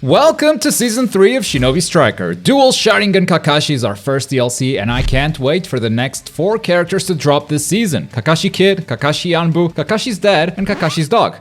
Welcome to Season 3 of Shinobi Striker. Dual Sharingan Kakashi is our first DLC, and I can't wait for the next 4 characters to drop this season. Kakashi Kid, Kakashi Anbu, Kakashi's dad, and Kakashi's dog.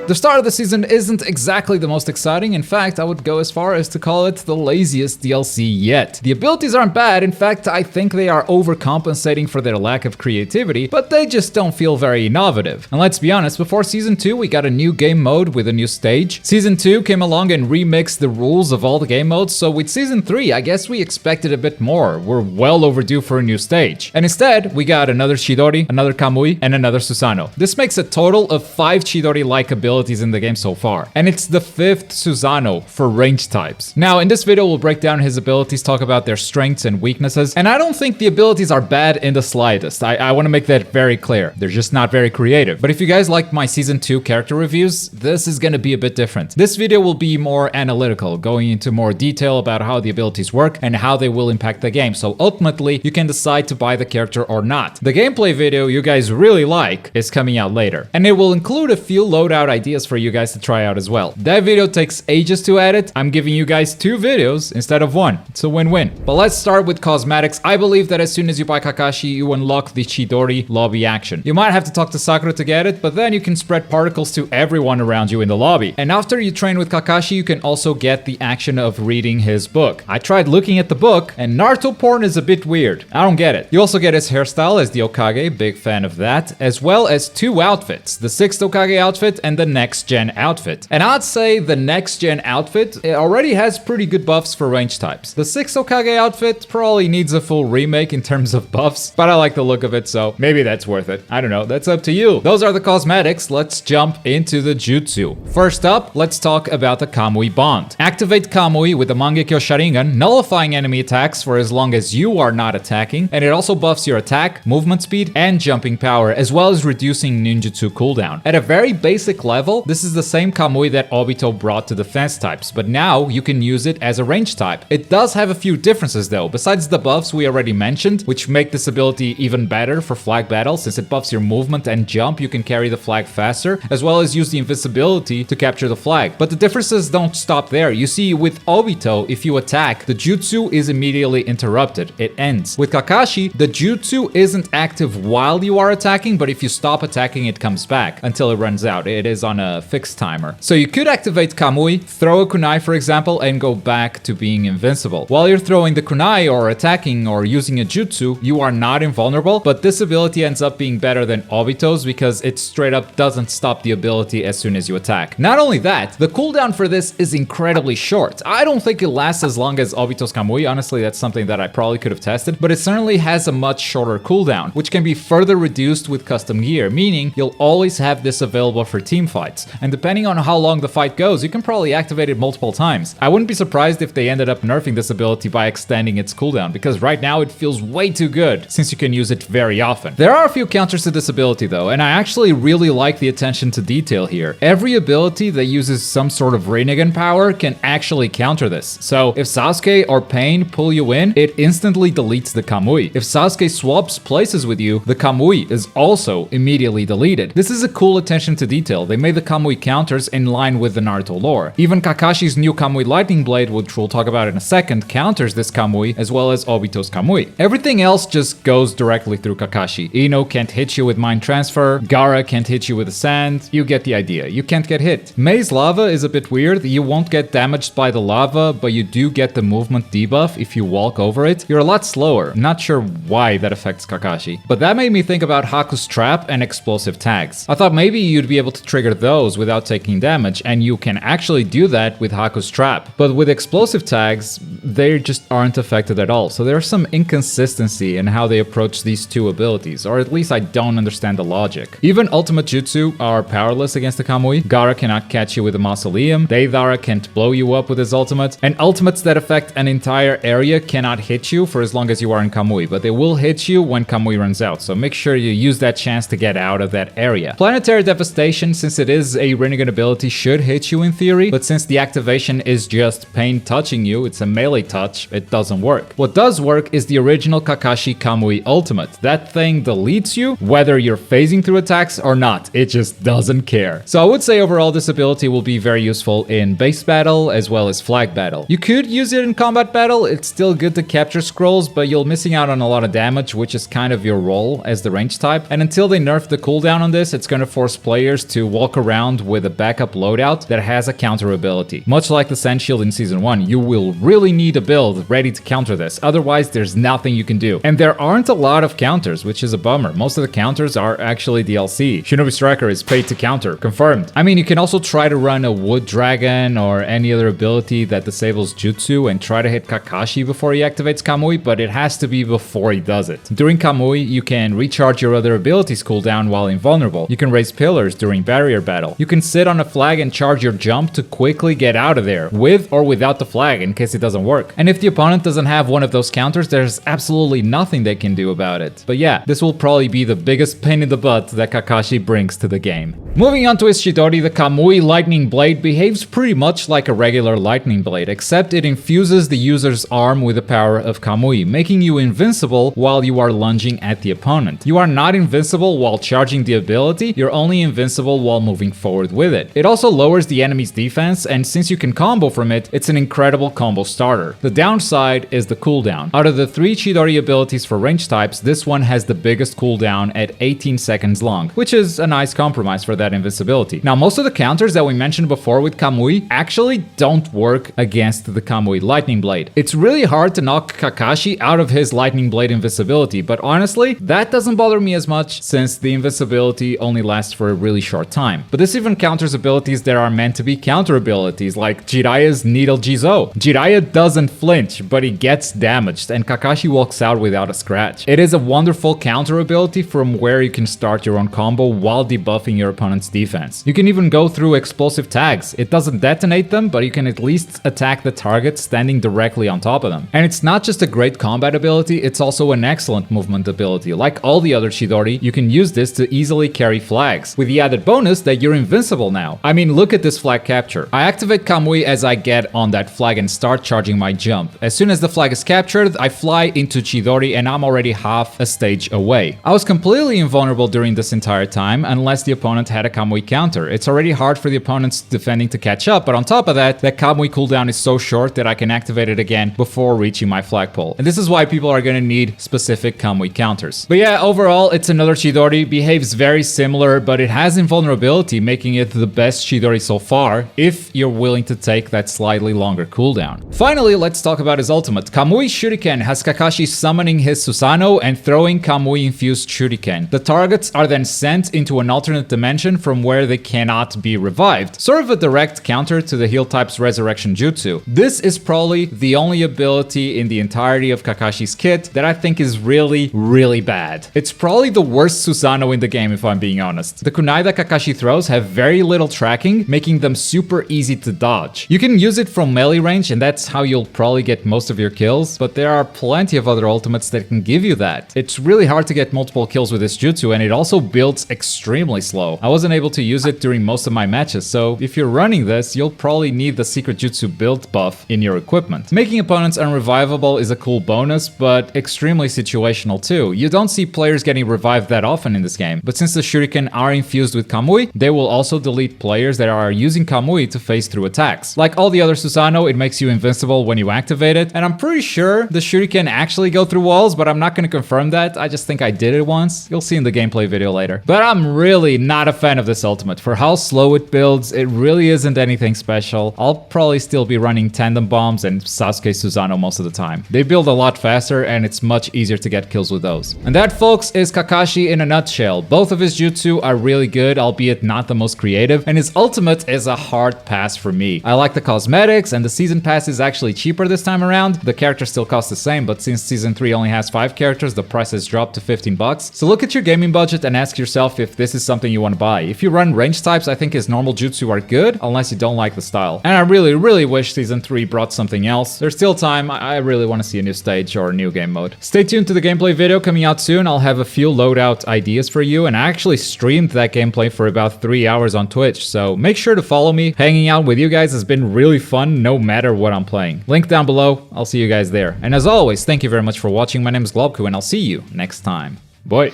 The start of the season isn't exactly the most exciting. In fact, I would go as far as to call it the laziest DLC yet. The abilities aren't bad. In fact, I think they are overcompensating for their lack of creativity, but they just don't feel very innovative. And let's be honest, before Season 2, we got a new game mode with a new stage. Season 2 came along and remixed the rules of all the game modes, so with Season 3, I guess we expected a bit more. We're well overdue for a new stage. And instead, we got another Chidori, another Kamui, and another Susanoo. This makes a total of 5 Chidori-like abilities in the game so far, and it's the 5th Susanoo for range types. Now in this video we'll break down his abilities, talk about their strengths and weaknesses, and I don't think the abilities are bad in the slightest. I want to make that very clear. They're just not very creative. But if you guys like my Season 2 character reviews, this is gonna be a bit different. This video will be more analytical, going into more detail about how the abilities work and how they will impact the game, so ultimately you can decide to buy the character or not. The gameplay video you guys really like is coming out later, and it will include a few loadout ideas for you guys to try out as well. That video takes ages to edit. I'm giving you guys 2 videos instead of 1. It's a win-win. But let's start with cosmetics. I believe that as soon as you buy Kakashi, you unlock the Chidori lobby action. You might have to talk to Sakura to get it, but then you can spread particles to everyone around you in the lobby. And after you train with Kakashi, you can also get the action of reading his book. I tried looking at the book, and Naruto porn is a bit weird. I don't get it. You also get his hairstyle as the Hokage, big fan of that, as well as 2 outfits, the 6th Hokage outfit and the next gen outfit. And I'd say the next gen outfit already has pretty good buffs for range types. The 6th Hokage outfit probably needs a full remake in terms of buffs, but I like the look of it, so maybe that's worth it. I don't know, that's up to you. Those are the cosmetics. Let's jump into the jutsu. First up, let's talk about the Kamui bond. Activate Kamui with the Mangekyo Sharingan, nullifying enemy attacks for as long as you are not attacking, and it also buffs your attack, movement speed, and jumping power, as well as reducing ninjutsu cooldown. At a very basic level, this is the same Kamui that Obito brought to defense types, but now you can use it as a range type. It does have a few differences though, besides the buffs we already mentioned, which make this ability even better for flag battles. Since it buffs your movement and jump, you can carry the flag faster, as well as use the invisibility to capture the flag. But the differences don't stop there. You see, with Obito, if you attack, the jutsu is immediately interrupted. It ends. With Kakashi, the jutsu isn't active while you are attacking, but if you stop attacking, it comes back until it runs out. It is on a fixed timer. So you could activate Kamui, throw a kunai for example, and go back to being invincible. While you're throwing the kunai or attacking or using a jutsu, you are not invulnerable, but this ability ends up being better than Obito's because it straight up doesn't stop the ability as soon as you attack. Not only that, the cooldown for this is incredibly short. I don't think it lasts as long as Obito's Kamui. Honestly, that's something that I probably could have tested, but it certainly has a much shorter cooldown, which can be further reduced with custom gear, meaning you'll always have this available for team fights. And depending on how long the fight goes, you can probably activate it multiple times. I wouldn't be surprised if they ended up nerfing this ability by extending its cooldown, because right now it feels way too good since you can use it very often. There are a few counters to this ability though, and I actually really like the attention to detail here. Every ability that uses some sort of Rinnegan power can actually counter this. So if Sasuke or Pain pull you in, it instantly deletes the Kamui. If Sasuke swaps places with you, the Kamui is also immediately deleted. This is a cool attention to detail. They made the Kamui counters in line with the Naruto lore. Even Kakashi's new Kamui Lightning Blade, which we'll talk about in a second, counters this Kamui, as well as Obito's Kamui. Everything else just goes directly through Kakashi. Ino can't hit you with Mind Transfer, Gaara can't hit you with the sand, you get the idea. You can't get hit. Mei's lava is a bit weird. You won't get damaged by the lava, but you do get the movement debuff if you walk over it. You're a lot slower. I'm not sure why that affects Kakashi. But that made me think about Haku's Trap and explosive tags. I thought maybe you'd be able to trigger those without taking damage, and you can actually do that with Haku's Trap. But with explosive tags, they just aren't affected at all. So there's some inconsistency in how they approach these 2 abilities, or at least I don't understand the logic. Even Ultimate Jutsu are powerless against the Kamui. Gaara cannot catch you with a Mausoleum, Deidara can't blow you up with his ultimate, and ultimates that affect an entire area cannot hit you for as long as you are in Kamui, but they will hit you when Kamui runs out, so make sure you use that chance to get out of that area. Planetary Devastation, since it that is a Rinnegan ability should hit you in theory, but since the activation is just Pain touching you, it's a melee touch, it doesn't work. What does work is the original Kakashi Kamui ultimate. That thing deletes you whether you're phasing through attacks or not. It just doesn't care. So I would say overall this ability will be very useful in base battle as well as flag battle. You could use it in combat battle. It's still good to capture scrolls, but you're missing out on a lot of damage, which is kind of your role as the range type. And until they nerf the cooldown on this, it's going to force players to walk around with a backup loadout that has a counter ability. Much like the Sand Shield in Season 1, you will really need a build ready to counter this. Otherwise, there's nothing you can do. And there aren't a lot of counters, which is a bummer. Most of the counters are actually DLC. Shinobi Striker is paid to counter. Confirmed. I mean, you can also try to run a Wood Dragon or any other ability that disables Jutsu and try to hit Kakashi before he activates Kamui, but it has to be before he does it. During Kamui, you can recharge your other abilities cooldown while invulnerable. You can raise pillars during barrier battle. You can sit on a flag and charge your jump to quickly get out of there, with or without the flag in case it doesn't work. And if the opponent doesn't have one of those counters, there's absolutely nothing they can do about it. But yeah, this will probably be the biggest pain in the butt that Kakashi brings to the game. Moving on to his chidori, the Kamui Lightning Blade behaves pretty much like a regular lightning blade, except it infuses the user's arm with the power of Kamui, making you invincible while you are lunging at the opponent. You are not invincible while charging the ability, you're only invincible while moving forward with it. It also lowers the enemy's defense, and since you can combo from it, it's an incredible combo starter. The downside is the cooldown. Out of the 3 chidori abilities for range types, this one has the biggest cooldown at 18 seconds long, which is a nice compromise for that invincibility. Now, most of the counters that we mentioned before with Kamui actually don't work against the Kamui Lightning Blade. It's really hard to knock Kakashi out of his Lightning Blade invincibility, but honestly, that doesn't bother me as much since the invincibility only lasts for a really short time. But this even counters abilities that are meant to be counter abilities, like Jiraiya's Needle Jizo. Jiraiya doesn't flinch, but he gets damaged, and Kakashi walks out without a scratch. It is a wonderful counter ability from where you can start your own combo while debuffing your opponent's defense. You can even go through explosive tags. It doesn't detonate them, but you can at least attack the target standing directly on top of them. And it's not just a great combat ability, it's also an excellent movement ability. Like all the other chidori, you can use this to easily carry flags, with the added bonus that you're invincible now. I mean, look at this flag capture. I activate Kamui as I get on that flag and start charging my jump. As soon as the flag is captured, I fly into chidori and I'm already half a stage away. I was completely invulnerable during this entire time, unless the opponent had a Kamui counter. It's already hard for the opponents defending to catch up, but on top of that, that Kamui cooldown is so short that I can activate it again before reaching my flagpole. And this is why people are gonna need specific Kamui counters. But yeah, overall, it's another chidori, behaves very similar, but it has invulnerability, making it the best chidori so far, if you're willing to take that slightly longer cooldown. Finally, let's talk about his ultimate. Kamui Shuriken has Kakashi summoning his Susanoo and throwing Kamui-infused Shuriken. The targets are then sent into an alternate dimension from where they cannot be revived. Sort of a direct counter to the heal type's Resurrection Jutsu. This is probably the only ability in the entirety of Kakashi's kit that I think is really bad. It's probably the worst Susanoo in the game, if I'm being honest. The kunai that Kakashi throws have very little tracking, making them super easy to dodge. You can use it from melee range, and that's how you'll probably get most of your kills, but there are plenty of other ultimates that can give you that. It's really hard to get multiple kills with this jutsu, and it also builds extremely slow. I wasn't able to use it during most of my matches, so if you're running this, you'll probably need the secret jutsu build buff in your equipment. Making opponents unrevivable is a cool bonus, but extremely situational too. You don't see players getting revived that often in this game, but since the shuriken are infused with Kamui, they will also delete players that are using Kamui to phase through attacks. Like all the other Susanoo, it makes you invincible when you activate it, and I'm pretty sure the shuriken actually go through walls, but I'm not going to confirm that. I just think I did it once. You'll see in the gameplay video later. But I'm really not a fan of this ultimate. For how slow it builds, it really isn't anything special. I'll probably still be running tandem bombs and Sasuke Susanoo most of the time. They build a lot faster, and it's much easier to get kills with those. And that, folks, is Kakashi in a nutshell. Both of his jutsu are really good, albeit not the most creative, and his ultimate is a hard pass for me. I like the cosmetics, and the season pass is actually cheaper this time around. The characters still cost the same, but since season 3 only has 5 characters, the price has dropped to 15 bucks. So look at your gaming budget and ask yourself if this is something you want to buy. If you run range types, I think his normal jutsu are good, unless you don't like the style. And I really wish season 3 brought something else. There's still time. I really want to see a new stage or a new game mode. Stay tuned to the gameplay video coming out soon. I'll have a few loadout ideas for you, and I actually streamed that gameplay for about about 3 hours on Twitch, so make sure to follow me. Hanging out with you guys has been really fun no matter what I'm playing. Link down below, I'll see you guys there. And as always, thank you very much for watching. My name is Globku and I'll see you next time. Bye!